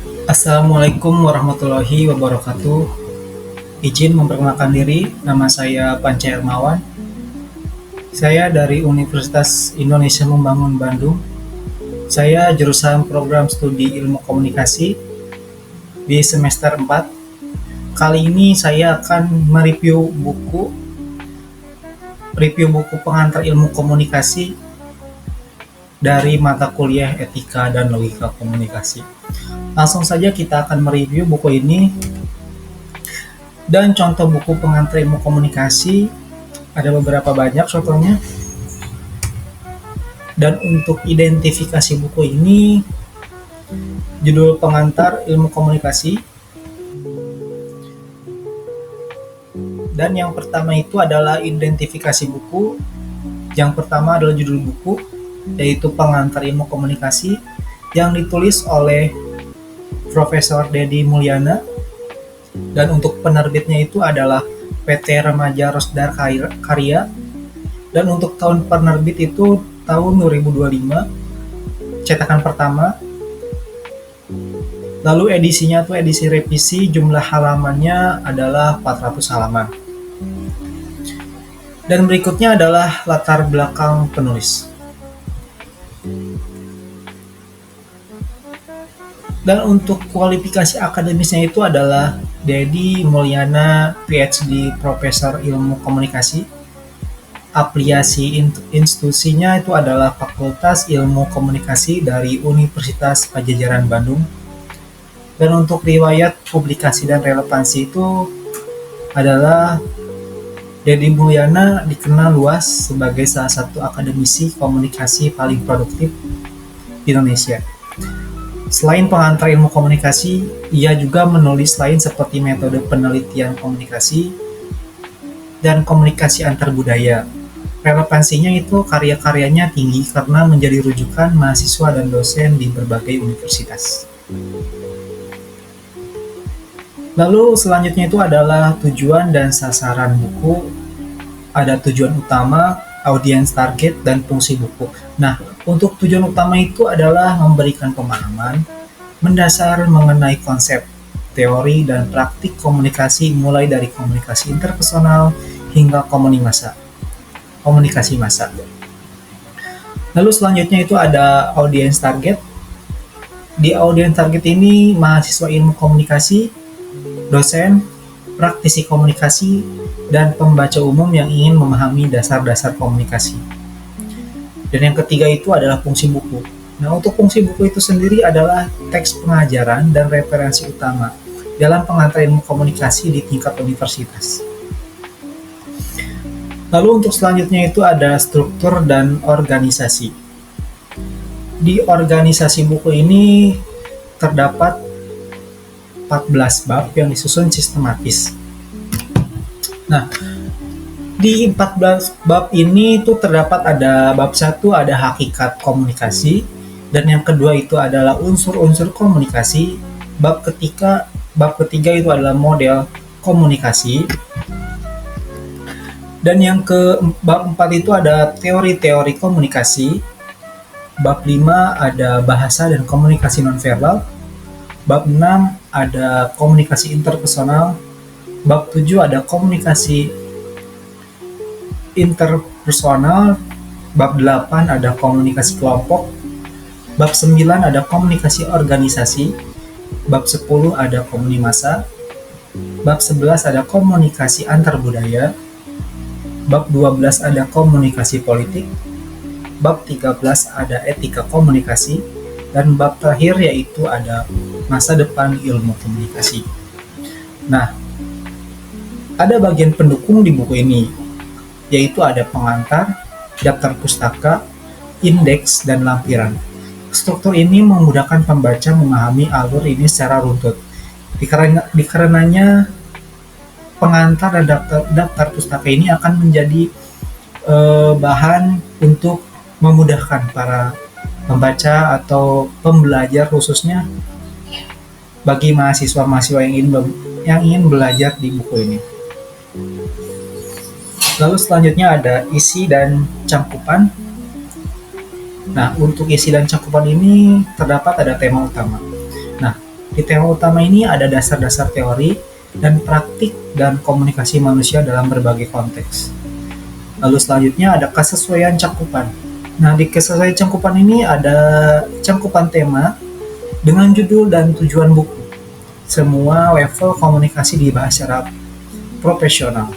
Assalamualaikum warahmatullahi wabarakatuh. Izin memperkenalkan diri, nama saya Panca Hermawan. Saya dari Universitas Indonesia Membangun Bandung. Saya jurusan program studi ilmu komunikasi di semester 4. Kali ini saya akan review buku pengantar ilmu komunikasi dari mata kuliah etika dan logika komunikasi. Langsung saja kita akan mereview buku ini. Dan contoh buku pengantar ilmu komunikasi ada beberapa banyak contohnya. Dan untuk identifikasi buku ini, judul pengantar ilmu komunikasi. Dan yang pertama itu adalah identifikasi buku. Yang pertama adalah judul buku, yaitu pengantar ilmu komunikasi, yang ditulis oleh Profesor Dedi Mulyana. Dan untuk penerbitnya itu adalah PT Remaja Rosdar Karya. Dan untuk tahun penerbit itu tahun 2025, cetakan pertama. Lalu edisinya tuh edisi revisi, jumlah halamannya adalah 400 halaman. Dan berikutnya adalah latar belakang penulis. Dan untuk kualifikasi akademisnya itu adalah Dedi Mulyana, PhD, Profesor Ilmu Komunikasi. Aplikasi institusinya itu adalah Fakultas Ilmu Komunikasi dari Universitas Padjadjaran Bandung. Dan untuk riwayat publikasi dan relevansi itu adalah Dedi Mulyana dikenal luas sebagai salah satu akademisi komunikasi paling produktif di Indonesia. Selain pengantar ilmu komunikasi, ia juga menulis lain seperti metode penelitian komunikasi dan komunikasi antar budaya. Relevansinya itu karya-karyanya tinggi karena menjadi rujukan mahasiswa dan dosen di berbagai universitas. Lalu selanjutnya itu adalah tujuan dan sasaran buku. Ada tujuan utama, audiens target, dan fungsi buku. Nah, untuk tujuan utama itu adalah memberikan pemahaman mendasar mengenai konsep, teori, dan praktik komunikasi mulai dari komunikasi interpersonal hingga komunikasi massa. Lalu selanjutnya itu ada audiens target. Di audiens target ini mahasiswa ilmu komunikasi, dosen, praktisi komunikasi, dan pembaca umum yang ingin memahami dasar-dasar komunikasi. Dan yang ketiga itu adalah fungsi buku. Nah, untuk fungsi buku itu sendiri adalah teks pengajaran dan referensi utama dalam pengantar ilmu komunikasi di tingkat universitas. Lalu untuk selanjutnya itu ada struktur dan organisasi. Di organisasi buku ini terdapat 14 bab yang disusun sistematis. Nah, di 14 bab ini tuh terdapat ada bab 1 ada hakikat komunikasi, dan yang kedua itu adalah unsur-unsur komunikasi. Bab ketiga itu adalah model komunikasi. Dan yang bab 4 itu ada teori-teori komunikasi. Bab 5 ada bahasa dan komunikasi nonverbal. Bab 6 ada komunikasi interpersonal. Bab 7 ada komunikasi interpersonal. Bab 8 ada komunikasi kelompok. Bab 9 ada komunikasi organisasi. Bab 10 ada komunikasi massa. Bab 11 ada komunikasi antar budaya. Bab 12 ada komunikasi politik. Bab 13 ada etika komunikasi. Dan bab terakhir yaitu ada masa depan ilmu komunikasi. Nah, ada bagian pendukung di buku ini, yaitu ada pengantar, daftar pustaka, indeks, dan lampiran. Struktur ini memudahkan pembaca memahami alur ini secara runtut. Dikarenanya pengantar dan daftar pustaka ini akan menjadi bahan untuk memudahkan para pembaca atau pembelajar, khususnya bagi mahasiswa-mahasiswa yang ingin belajar di buku ini. Lalu selanjutnya ada isi dan cangkupan. Nah, untuk isi dan cakupan ini terdapat ada tema utama. Nah, Di tema utama ini ada dasar-dasar teori dan praktik dan komunikasi manusia dalam berbagai konteks. Lalu selanjutnya ada kesesuaian cakupan. Nah, di kesesuaian cakupan ini ada cakupan tema dengan judul dan tujuan buku. Semua level komunikasi dibahas secara profesional.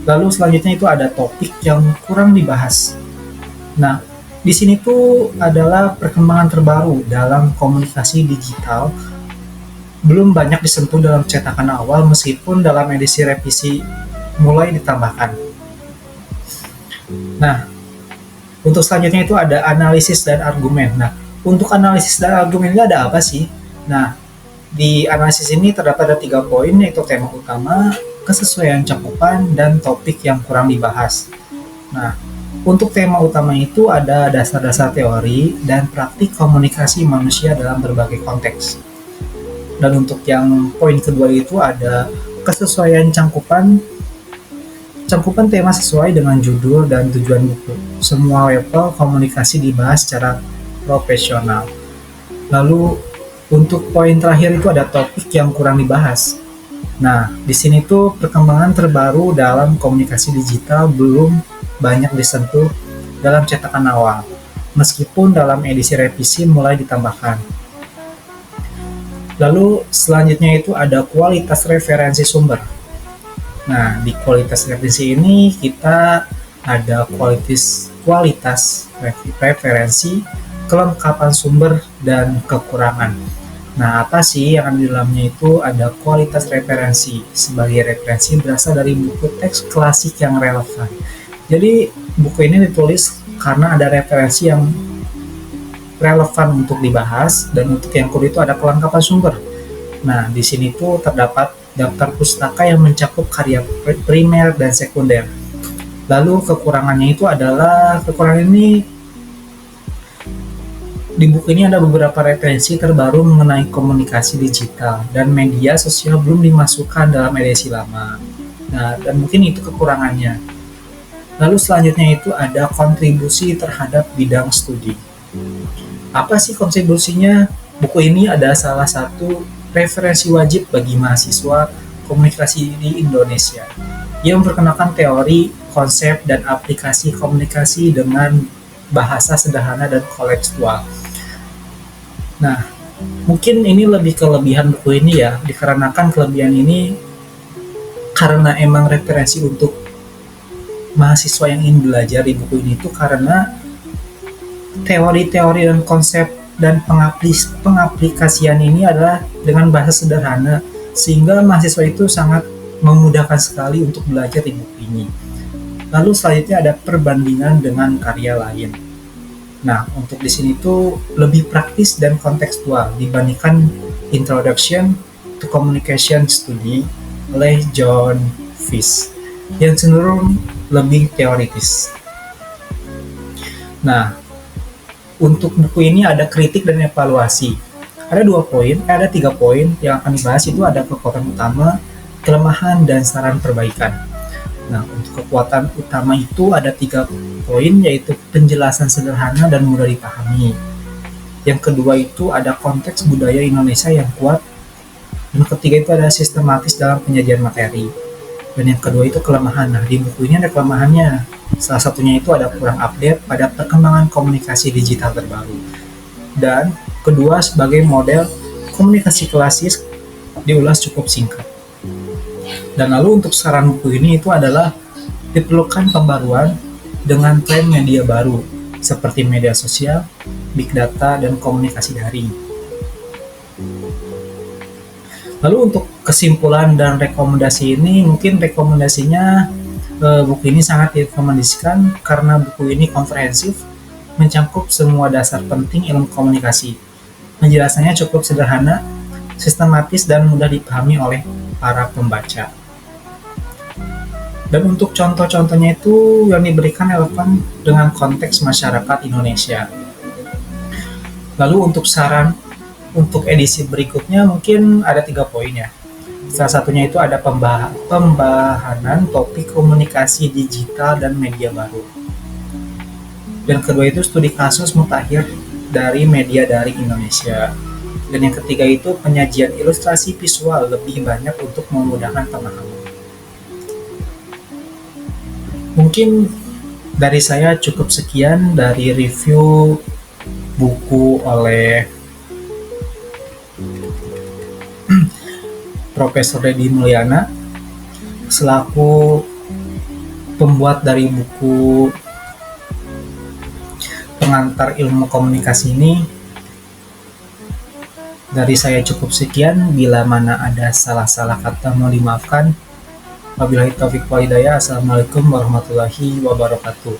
Lalu selanjutnya itu ada topik yang kurang dibahas. Nah, di sini tuh adalah perkembangan terbaru dalam komunikasi digital. Belum banyak disentuh dalam cetakan awal meskipun dalam edisi revisi mulai ditambahkan. Nah, untuk selanjutnya itu ada analisis dan argumen. Nah, untuk analisis dan argumen ini ada apa sih? Nah, di analisis ini terdapat ada 3 poin, yaitu tema utama, kesesuaian cakupan, dan topik yang kurang dibahas. Nah, untuk tema utama itu ada dasar-dasar teori dan praktik komunikasi manusia dalam berbagai konteks. Dan untuk yang poin kedua itu ada kesesuaian cakupan tema sesuai dengan judul dan tujuan buku. Semua level komunikasi dibahas secara profesional. Lalu untuk poin terakhir itu ada topik yang kurang dibahas. Nah, di sini tuh perkembangan terbaru dalam komunikasi digital belum banyak disentuh dalam cetakan awal, meskipun dalam edisi revisi mulai ditambahkan. Lalu selanjutnya itu ada kualitas referensi sumber. Nah, di kualitas referensi ini kita ada kualitas referensi, kelengkapan sumber, dan kekurangan. Nah, apa sih yang ada di dalamnya itu ada kualitas referensi. Sebagai referensi berasal dari buku teks klasik yang relevan. Jadi, buku ini ditulis karena ada referensi yang relevan untuk dibahas, dan untuk yang kedua itu ada kelengkapan sumber. Nah, di sini tuh terdapat daftar pustaka yang mencakup karya primer dan sekunder. Lalu kekurangannya itu adalah kekurangan ini di buku ini ada beberapa referensi terbaru mengenai komunikasi digital dan media sosial belum dimasukkan dalam edisi lama. Nah, dan mungkin itu kekurangannya. Lalu selanjutnya itu ada kontribusi terhadap bidang studi. Apa sih kontribusinya? Buku ini adalah salah satu referensi wajib bagi mahasiswa komunikasi di Indonesia. Ia memperkenalkan teori, konsep, dan aplikasi komunikasi dengan bahasa sederhana dan kontekstual. Nah, mungkin ini lebih kelebihan buku ini ya, dikarenakan kelebihan ini karena emang referensi untuk mahasiswa yang ingin belajar di buku ini itu karena teori-teori dan konsep dan pengaplikasian ini adalah dengan bahasa sederhana sehingga mahasiswa itu sangat memudahkan sekali untuk belajar di buku ini. Lalu selanjutnya ada perbandingan dengan karya lain. Nah, untuk di sini tuh lebih praktis dan kontekstual dibandingkan Introduction to Communication Study oleh John Fish yang cenderung lebih teoritis. Nah, untuk buku ini ada kritik dan evaluasi. Ada 3 poin yang akan dibahas, itu ada kekuatan utama, kelemahan, dan saran perbaikan. Nah, untuk kekuatan utama itu ada 3 poin, yaitu penjelasan sederhana dan mudah dipahami. Yang kedua itu ada konteks budaya Indonesia yang kuat. Dan ketiga itu ada sistematis dalam penyajian materi. Dan yang kedua itu kelemahan. Nah, di buku ini ada kelemahannya. Salah satunya itu ada kurang update pada perkembangan komunikasi digital terbaru. Dan kedua, sebagai model komunikasi klasis diulas cukup singkat. Dan lalu untuk saran buku ini itu adalah diperlukan pembaruan dengan tren media baru seperti media sosial, big data, dan komunikasi daring. Lalu untuk kesimpulan dan rekomendasi ini, mungkin rekomendasinya buku ini sangat direkomendasikan karena buku ini komprehensif, mencakup semua dasar penting ilmu komunikasi. Penjelasannya cukup sederhana, sistematis, dan mudah dipahami oleh para pembaca. Dan untuk contoh-contohnya itu yang diberikan relevan dengan konteks masyarakat Indonesia. Lalu untuk saran untuk edisi berikutnya mungkin ada 3 poin ya. Salah satunya itu ada pembahanan topik komunikasi digital dan media baru. Dan kedua itu studi kasus mutakhir dari media daring Indonesia. Dan yang ketiga itu penyajian ilustrasi visual lebih banyak untuk memudahkan pemahaman. Mungkin dari saya cukup sekian dari review buku oleh Profesor Dedi Mulyana selaku pembuat dari buku pengantar ilmu komunikasi ini. Dari saya cukup sekian, bila mana ada salah-salah kata mohon dimaafkan. Wabillahi taufiq wal hidayah. Assalamualaikum warahmatullahi wabarakatuh.